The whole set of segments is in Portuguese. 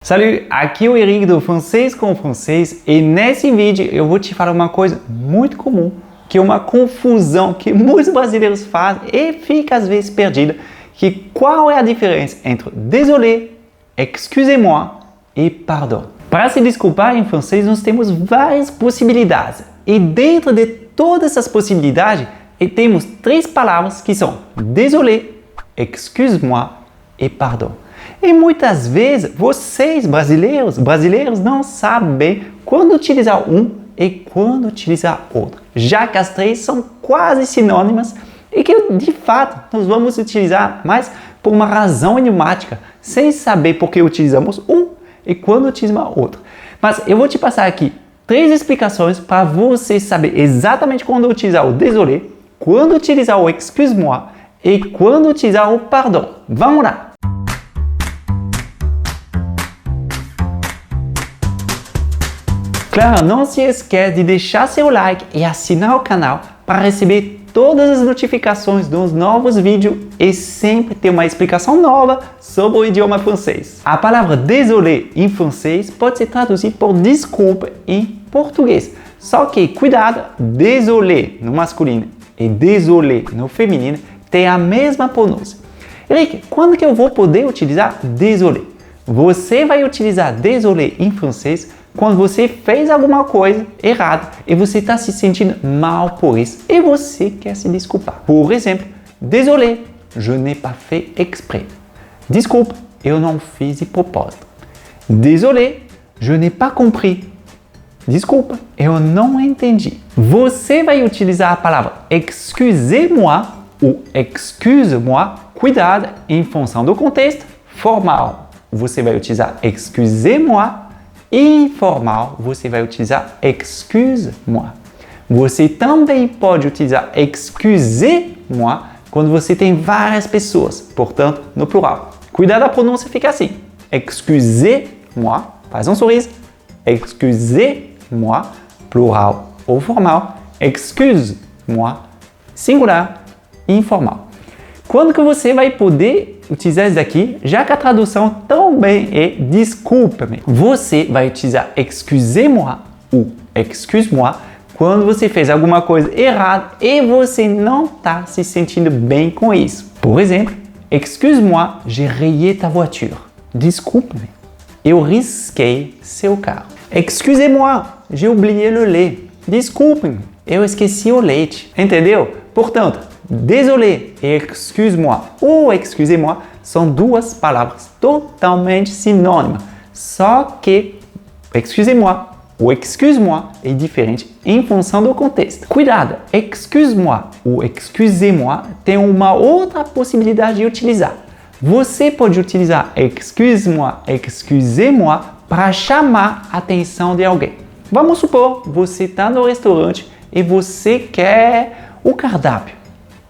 Salut, aqui é o Eric do Francês com Francês e nesse vídeo eu vou te falar uma coisa muito comum, que é uma confusão que muitos brasileiros fazem e fica às vezes perdida, que qual é a diferença entre désolé, excusez-moi e pardon. Para se desculpar em francês nós temos várias possibilidades e dentro de todas essas possibilidades temos três palavras que são désolé, excuse-moi e pardon. E muitas vezes vocês brasileiros não sabem quando utilizar um e quando utilizar outro, já que as três são quase sinônimas e que de fato nós vamos utilizar mais por uma razão enigmática, sem saber por que utilizamos um e quando utilizamos outro. Mas eu vou te passar aqui três explicações para você saber exatamente quando utilizar o désolé, quando utilizar o excuse-moi e quando utilizar o pardon. Vamos lá! Claro, não se esqueça de deixar seu like e assinar o canal para receber todas as notificações dos novos vídeos e sempre ter uma explicação nova sobre o idioma francês. A palavra désolé em francês pode ser traduzida por desculpa em português. Só que, cuidado, désolé no masculino e désolé no feminino tem a mesma pronúncia. Eric, quando que eu vou poder utilizar désolé? Você vai utilizar désolé em francês quando você fez alguma coisa errada e você está se sentindo mal por isso e você quer se desculpar. Por exemplo, désolé, je n'ai pas fait exprès. Desculpa, eu não fiz de propósito. Désolé, je n'ai pas compris. Desculpa, eu não entendi. Você vai utilizar a palavra excusez-moi ou excuse-moi, cuidado, em função do contexto formal. Você vai utilizar excusez-moi. Informal, você vai utilizar excuse-moi. Você também pode utilizar excusez-moi quando você tem várias pessoas, portanto, no plural. Cuidado, a pronúncia fica assim. Excusez-moi, faz um sorriso. Excusez-moi, plural ou formal. Excuse-moi, singular, informal. Quando que você vai poder utilizar isso daqui, já que a tradução também é desculpa-me. Você vai utilizar excusez-moi ou excuse-moi quando você fez alguma coisa errada e você não está se sentindo bem com isso. Por exemplo, excuse-moi, j'ai rayé ta voiture. Desculpe-me, eu risquei seu carro. Excusez-moi, j'ai oublié le lait. Desculpe-me, eu esqueci o leite. Entendeu? Portanto, désolé e excuse-moi ou excusez-moi são duas palavras totalmente sinônimas, só que excusez-moi ou excuse-moi é diferente em função do contexto. Cuidado, excuse-moi ou excusez-moi tem uma outra possibilidade de utilizar. Você pode utilizar excuse-moi, excusez-moi para chamar a atenção de alguém. Vamos supor, você está no restaurante e você quer o cardápio.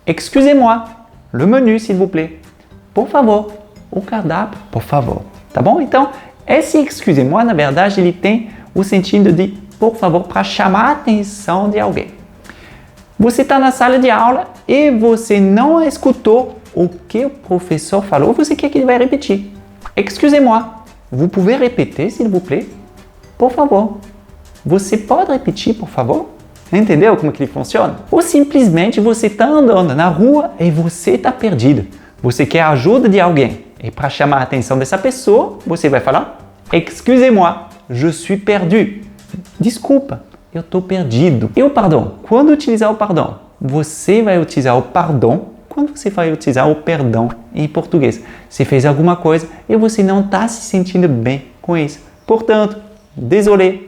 Excusez-moi, le menu, s'il vous plaît. Por favor, o cardápio, por favor. Tá bom? Então, esse excusez-moi, na verdade, ele tem o sentido de por favor para chamar a atenção de alguém. Você está na sala de aula e você não escutou o que o professor falou, você quer que ele vai repetir. Excusez-moi, vous pouvez répéter, s'il vous plaît? Por favor. Você pode repetir, por favor? Entendeu como que ele funciona? Ou simplesmente você está andando na rua e você está perdido. Você quer a ajuda de alguém. E para chamar a atenção dessa pessoa, você vai falar excusez-moi, je suis perdu. Desculpa, eu estou perdido. E o pardon? Quando utilizar o pardon? Você vai utilizar o pardon quando você vai utilizar o perdão em português. Você fez alguma coisa e você não está se sentindo bem com isso. Portanto, désolé,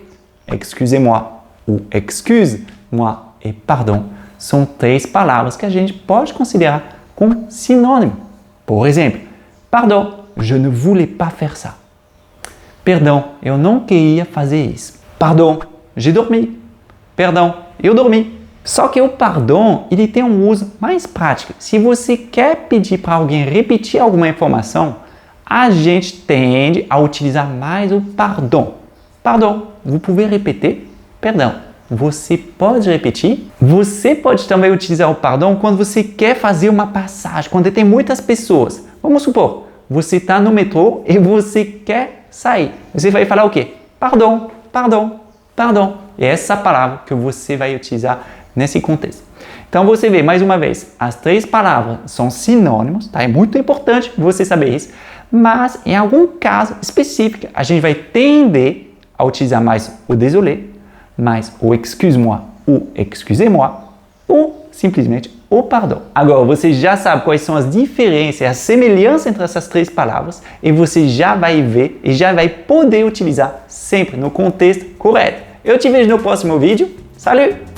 excusez-moi. O excuse-moi e pardon são três palavras que a gente pode considerar como sinônimo. Por exemplo, pardon, je ne voulais pas faire ça. Perdão, eu não queria fazer isso. Pardon, j'ai dormi. Perdão, eu dormi. Só que o pardon, ele tem um uso mais prático. Se você quer pedir para alguém repetir alguma informação, a gente tende a utilizar mais o pardon. Pardon, vous pouvez répéter? Perdão, você pode repetir? Você pode também utilizar o pardon quando você quer fazer uma passagem, quando tem muitas pessoas. Vamos supor, você está no metrô e você quer sair. Você vai falar o quê? Pardon, pardon, pardon. É essa palavra que você vai utilizar nesse contexto. Então você vê, mais uma vez, as três palavras são sinônimos, tá? É muito importante você saber isso, mas em algum caso específico, a gente vai tender a utilizar mais o désolé, mais o excuse-moi ou excusez-moi, ou simplesmente o pardon. Agora, você já sabe quais são as diferenças e as semelhanças entre essas três palavras e você já vai ver e já vai poder utilizar sempre no contexto correto. Eu te vejo no próximo vídeo. Salut!